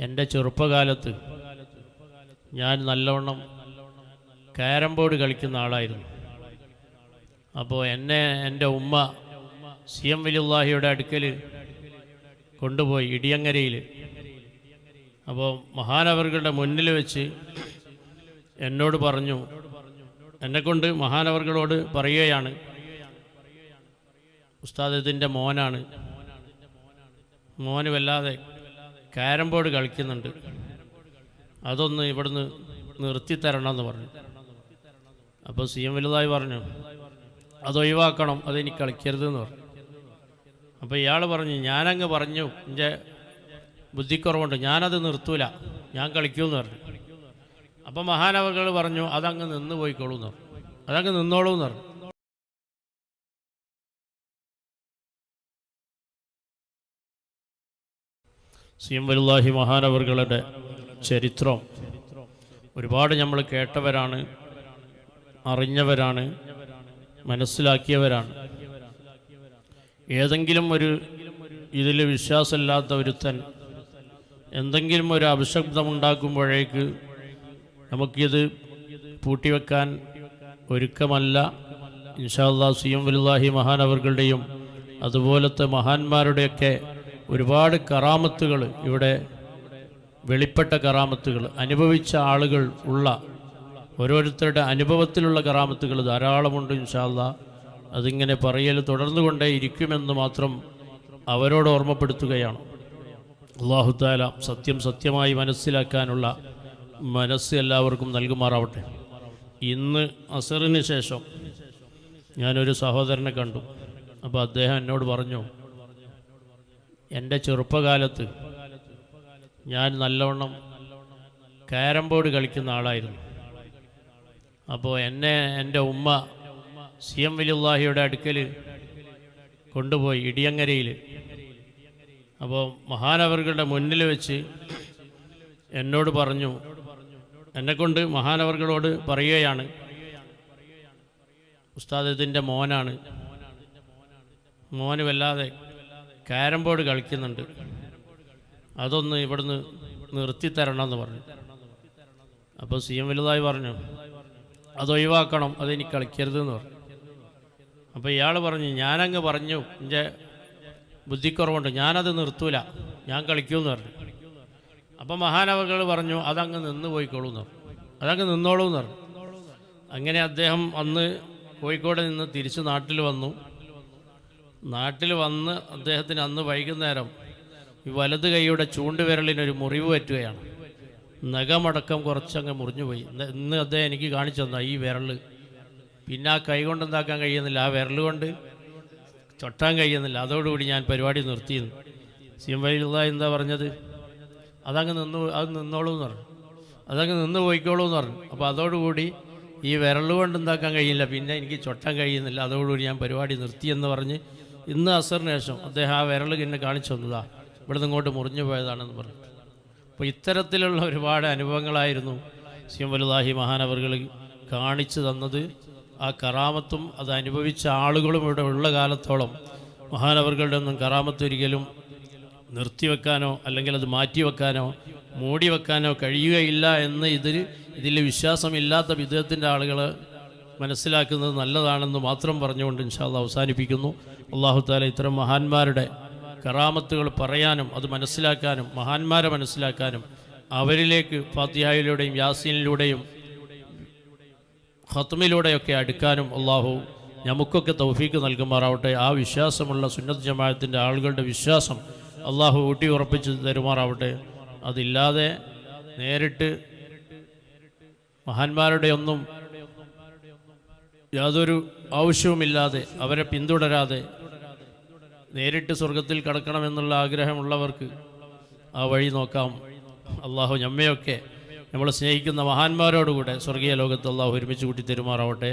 എൻ്റെ ചെറുപ്പകാലത്ത് ഞാൻ നല്ലവണ്ണം ക്യാരം ബോർഡ് കളിക്കുന്ന ആളായിരുന്നു. അപ്പോൾ എന്നെ എൻ്റെ ഉമ്മ CM വലിയുള്ളാഹിയുടെ അടുക്കൽ കൊണ്ടുപോയി ഇടിയങ്ങരയിൽ. അപ്പോൾ മഹാനവറുകളുടെ മുന്നിൽ വെച്ച് എന്നോട് പറഞ്ഞു, എന്നെക്കൊണ്ട് മഹാനവറുകളോട് പറയുകയാണ്, ഉസ്താദ് ഇതിൻ്റെ മോനാണ്, മോന് വല്ലാതെ ക്യാരം ബോർഡ് കളിക്കുന്നുണ്ട്, അതൊന്ന് ഇവിടുന്ന് നിർത്തിത്തരണമെന്ന് പറഞ്ഞു. അപ്പോൾ CM വലുതായി പറഞ്ഞു, അതൊഴിവാക്കണം, അതെനിക്ക് കളിക്കരുതെന്ന് പറഞ്ഞു. അപ്പോൾ ഇയാൾ പറഞ്ഞു, ഞാനങ്ങ് പറഞ്ഞു, എൻ്റെ ബുദ്ധിക്കുറവുണ്ട്, ഞാനത് നിർത്തൂല, ഞാൻ കളിക്കുമെന്ന് പറഞ്ഞു. അപ്പോൾ മഹാനവറുകൾ പറഞ്ഞു, അതങ്ങ് നിന്ന് പോയിക്കോളൂ എന്ന് പറഞ്ഞു, അതങ്ങ് നിന്നോളൂ എന്ന് പറഞ്ഞു. CM വലിയുള്ളാഹി മഹാനവറുകളുടെ ചരിത്രം ഒരുപാട് നമ്മൾ കേട്ടവരാണ്, അറിഞ്ഞവരാണ്, മനസ്സിലാക്കിയവരാണ്. ഏതെങ്കിലും ഒരു ഇതിൽ വിശ്വാസമില്ലാത്ത ഒരുത്തൻ എന്തെങ്കിലും ഒരു അപശബ്ദമുണ്ടാക്കുമ്പോഴേക്ക് നമുക്കിത് പൂട്ടിവെക്കാൻ ഒരുക്കമല്ല. ഇൻഷാ അല്ലാഹ് CM വലിയുള്ളാഹി മഹാനവറുകളുടെയും അതുപോലത്തെ മഹാന്മാരുടെയൊക്കെ ഒരുപാട് കറാമത്തുകൾ, ഇവിടെ വെളിപ്പെട്ട കറാമത്തുകൾ, അനുഭവിച്ച ആളുകൾ ഉള്ള ഓരോരുത്തരുടെ അനുഭവത്തിലുള്ള കറാമത്തുകൾ ധാരാളമുണ്ട്. ഇൻഷാ അല്ലാഹ് അതിങ്ങനെ പറയൽ തുടർന്നു കൊണ്ടേ ഇരിക്കുമെന്ന് മാത്രം അവരോട് ഓർമ്മപ്പെടുത്തുകയാണ്. അല്ലാഹു തആല സത്യം സത്യമായി മനസ്സിലാക്കാനുള്ള മനസ്സ് എല്ലാവർക്കും നൽകുമാറാവട്ടെ. ഇന്ന് അസറിന് ശേഷം ഞാനൊരു സഹോദരനെ കണ്ടു. അപ്പോൾ അദ്ദേഹം എന്നോട് പറഞ്ഞു, എൻ്റെ ചെറുപ്പകാലത്ത് ഞാൻ നല്ലവണ്ണം ക്യാരം ബോർഡ് കളിക്കുന്ന ആളായിരുന്നു. അപ്പോൾ എന്നെ എൻ്റെ ഉമ്മ CM വലിയുള്ളാഹിയുടെ അടുക്കൽ കൊണ്ടുപോയി ഇടിയങ്ങരയിൽ. അപ്പോൾ മഹാനവറുകളുടെ മുന്നിൽ വെച്ച് എന്നോട് പറഞ്ഞു, എന്നെക്കൊണ്ട് മഹാനവറുകളോട് പറയുകയാണ്, ഉസ്താദ് ഇതിൻ്റെ മോനാണ്, മോന് വല്ലാതെ ക്യാരം ബോർഡ് കളിക്കുന്നുണ്ട്, അതൊന്ന് ഇവിടുന്ന് നിർത്തിത്തരണമെന്ന് പറഞ്ഞു. അപ്പോൾ CM വലുതായി പറഞ്ഞു, അതൊഴിവാക്കണം, അതെനിക്ക് കളിക്കരുതെന്ന് പറഞ്ഞു. അപ്പോൾ ഇയാൾ പറഞ്ഞു, ഞാനങ്ങ് പറഞ്ഞു, എൻ്റെ ബുദ്ധിക്കുറവുണ്ട്, ഞാനത് നിർത്തൂല, ഞാൻ കളിക്കുമെന്ന് പറഞ്ഞു. അപ്പോൾ മഹാനവറുകൾ പറഞ്ഞു, അതങ്ങ് നിന്ന് പോയിക്കോളൂ എന്ന് പറഞ്ഞു, അതങ്ങ് നിന്നോളൂ എന്ന് പറഞ്ഞു. അങ്ങനെ അദ്ദേഹം അന്ന് കോഴിക്കോട് നിന്ന് തിരിച്ച് നാട്ടിൽ വന്നു. നാട്ടിൽ വന്ന് അദ്ദേഹത്തിന് അന്ന് വൈകുന്നേരം ഈ വലത് കൈയുടെ ചൂണ്ടുവിരലിനൊരു മുറിവ് പറ്റുകയാണ്. നഖമടക്കം കുറച്ചങ്ങ് മുറിഞ്ഞുപോയി. ഇന്ന് അദ്ദേഹം എനിക്ക് കാണിച്ചു തന്ന ഈ വിരൽ, പിന്നെ ആ കൈ കൊണ്ട് എന്താക്കാൻ കഴിയുന്നില്ല, ആ വിരൽ കൊണ്ട് ചൊട്ടാൻ കഴിയുന്നില്ല. അതോടുകൂടി ഞാൻ പരിപാടി നിർത്തിയിരുന്നു. CM വലിയുള്ളാഹി എന്താ പറഞ്ഞത്, അത് നിന്നോളൂ എന്ന് പറഞ്ഞു, അതങ്ങ് നിന്ന് പോയിക്കോളൂ എന്ന് പറഞ്ഞു. അപ്പോൾ അതോടുകൂടി ഈ വിരൽ കൊണ്ട് എന്താക്കാൻ കഴിയില്ല, പിന്നെ എനിക്ക് ചൊട്ടാൻ കഴിയുന്നില്ല, അതോടുകൂടി ഞാൻ പരിപാടി നിർത്തിയെന്ന് പറഞ്ഞ് ഇന്ന് അസറിന് ശേഷം അദ്ദേഹം ആ വിരൽ എന്നെ കാണിച്ചു തന്നതാ, ഇവിടുന്ന് ഇങ്ങോട്ട് മുറിഞ്ഞു പോയതാണെന്ന് പറഞ്ഞു. അപ്പോൾ ഇത്തരത്തിലുള്ള ഒരുപാട് അനുഭവങ്ങളായിരുന്നു CM വലിയുള്ളാഹി മഹാനവറുകൾ കാണിച്ചു തന്നത്. ആ കറാമത്തും അത് അനുഭവിച്ച ആളുകളും ഇവിടെ ഉള്ള കാലത്തോളം മഹാനവറുകളുടെ ഒന്നും കറാമത്ത് ഒരിക്കലും നിർത്തിവെക്കാനോ അല്ലെങ്കിൽ അത് മാറ്റിവെക്കാനോ മൂടിവെക്കാനോ കഴിയുകയില്ല എന്ന് ഇതിൽ വിശ്വാസമില്ലാത്ത വിധത്തിൻ്റെ ആളുകൾ മനസ്സിലാക്കുന്നത് നല്ലതാണെന്ന് മാത്രം പറഞ്ഞുകൊണ്ട് ഇൻഷാ അല്ലാഹ് അവസാനിപ്പിക്കുന്നു. അല്ലാഹു തആല ഇത്തരം മഹാന്മാരുടെ കറാമത്തുകൾ പറയാനും അത് മനസ്സിലാക്കാനും മഹാന്മാരെ മനസ്സിലാക്കാനും അവരിലേക്ക് ഫാത്തിഹയിലൂടെയും യാസീനിലൂടെയും ഖത്മിലൂടെയൊക്കെ അടുക്കാനും അള്ളാഹു നമുക്കൊക്കെ തൗഫീക്ക് നൽകുമാറാവട്ടെ. ആ വിശ്വാസമുള്ള സുന്നത്ത് ജമാഅത്തിൻ്റെ ആളുകളുടെ വിശ്വാസം അള്ളാഹു ഊട്ടി ഉറപ്പിച്ച് തരുമാറാവട്ടെ. അതില്ലാതെ നേരിട്ട് മഹാന്മാരുടെ ഒന്നും യാതൊരു ആവശ്യവുമില്ലാതെ അവരെ പിന്തുടരാതെ നേരിട്ട് സ്വർഗത്തിൽ കടക്കണമെന്നുള്ള ആഗ്രഹമുള്ളവർക്ക് ആ വഴി നോക്കാം. അള്ളാഹു നമ്മയൊക്കെ നമ്മൾ സ്നേഹിക്കുന്ന മഹാന്മാരോടുകൂടെ സ്വർഗീയ ലോകത്ത് അള്ളാഹു ഒരുമിച്ച് കൂട്ടി തരുമാറാവട്ടെ.